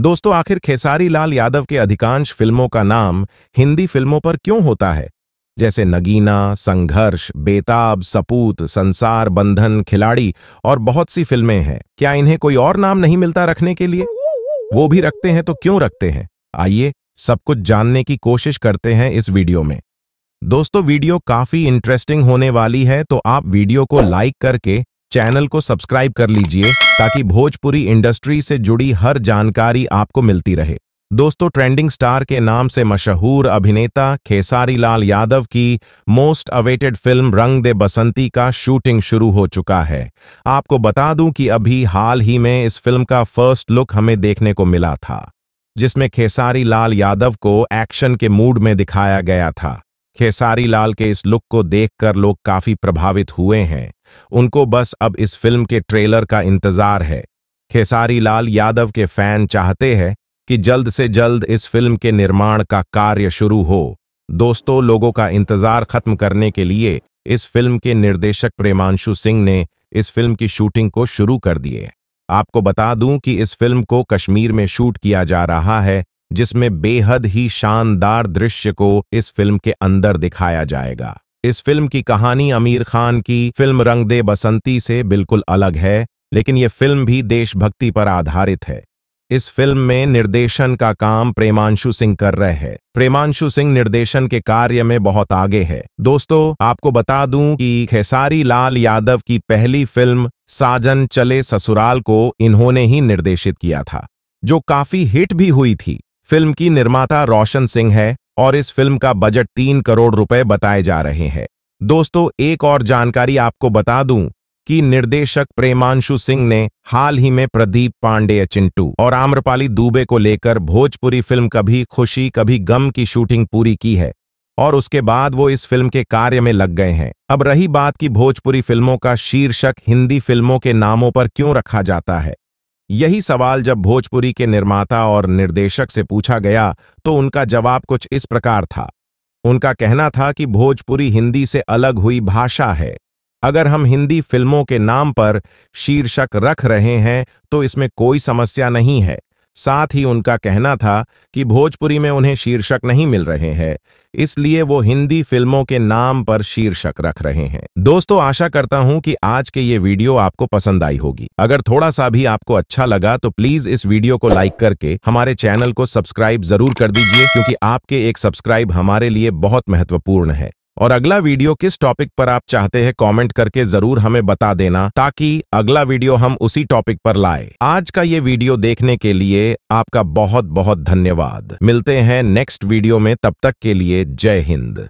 दोस्तों, आखिर खेसारी लाल यादव के अधिकांश फिल्मों का नाम हिंदी फिल्मों पर क्यों होता है? जैसे नगीना, संघर्ष, बेताब, सपूत, संसार, बंधन, खिलाड़ी और बहुत सी फिल्में हैं। क्या इन्हें कोई और नाम नहीं मिलता रखने के लिए? वो भी रखते हैं तो क्यों रखते हैं? आइए सब कुछ जानने की कोशिश करते हैं इस वीडियो में। दोस्तों, वीडियो काफी इंटरेस्टिंग होने वाली है, तो आप वीडियो को लाइक करके चैनल को सब्सक्राइब कर लीजिए ताकि भोजपुरी इंडस्ट्री से जुड़ी हर जानकारी आपको मिलती रहे। दोस्तों, ट्रेंडिंग स्टार के नाम से मशहूर अभिनेता खेसारी लाल यादव की मोस्ट अवेटेड फिल्म रंग दे बसंती का शूटिंग शुरू हो चुका है। आपको बता दूं कि अभी हाल ही में इस फिल्म का फर्स्ट लुक हमें देखने को मिला था, जिसमें खेसारी लाल यादव को एक्शन के मूड में दिखाया गया था। खेसारी लाल के इस लुक को देखकर लोग काफी प्रभावित हुए हैं। उनको बस अब इस फिल्म के ट्रेलर का इंतजार है। खेसारी लाल यादव के फैन चाहते हैं कि जल्द से जल्द इस फिल्म के निर्माण का कार्य शुरू हो। दोस्तों, लोगों का इंतजार खत्म करने के लिए इस फिल्म के निर्देशक प्रेमांशु सिंह ने इस फिल्म की शूटिंग को शुरू कर दिए। आपको बता दूं कि इस फिल्म को कश्मीर में शूट किया जा रहा है, जिसमें बेहद ही शानदार दृश्य को इस फिल्म के अंदर दिखाया जाएगा। इस फिल्म की कहानी आमिर खान की फिल्म रंग दे बसंती से बिल्कुल अलग है, लेकिन यह फिल्म भी देशभक्ति पर आधारित है। इस फिल्म में निर्देशन का काम प्रेमांशु सिंह कर रहे हैं। प्रेमांशु सिंह निर्देशन के कार्य में बहुत आगे है। दोस्तों, आपको बता दूं कि खेसारी लाल यादव की पहली फिल्म साजन चले ससुराल को इन्होंने ही निर्देशित किया था, जो काफी हिट भी हुई थी। फिल्म की निर्माता रोशन सिंह है और इस फिल्म का बजट 3 करोड़ रुपए बताए जा रहे हैं। दोस्तों, एक और जानकारी आपको बता दूं कि निर्देशक प्रेमांशु सिंह ने हाल ही में प्रदीप पांडेय चिंटू और आम्रपाली दुबे को लेकर भोजपुरी फिल्म कभी खुशी कभी गम की शूटिंग पूरी की है और उसके बाद वो इस फिल्म के कार्य में लग गए हैं। अब रही बात कि भोजपुरी फिल्मों का शीर्षक हिंदी फिल्मों के नामों पर क्यों रखा जाता है। यही सवाल जब भोजपुरी के निर्माता और निर्देशक से पूछा गया तो उनका जवाब कुछ इस प्रकार था। उनका कहना था कि भोजपुरी हिंदी से अलग हुई भाषा है। अगर हम हिंदी फिल्मों के नाम पर शीर्षक रख रहे हैं तो इसमें कोई समस्या नहीं है। साथ ही उनका कहना था कि भोजपुरी में उन्हें शीर्षक नहीं मिल रहे हैं, इसलिए वो हिंदी फिल्मों के नाम पर शीर्षक रख रहे हैं। दोस्तों, आशा करता हूं कि आज के ये वीडियो आपको पसंद आई होगी। अगर थोड़ा सा भी आपको अच्छा लगा तो प्लीज इस वीडियो को लाइक करके हमारे चैनल को सब्सक्राइब जरूर कर दीजिए, क्योंकि आपके एक सब्सक्राइब हमारे लिए बहुत महत्वपूर्ण है। और अगला वीडियो किस टॉपिक पर आप चाहते हैं कमेंट करके जरूर हमें बता देना, ताकि अगला वीडियो हम उसी टॉपिक पर लाए। आज का ये वीडियो देखने के लिए आपका बहुत बहुत धन्यवाद। मिलते हैं नेक्स्ट वीडियो में, तब तक के लिए जय हिंद।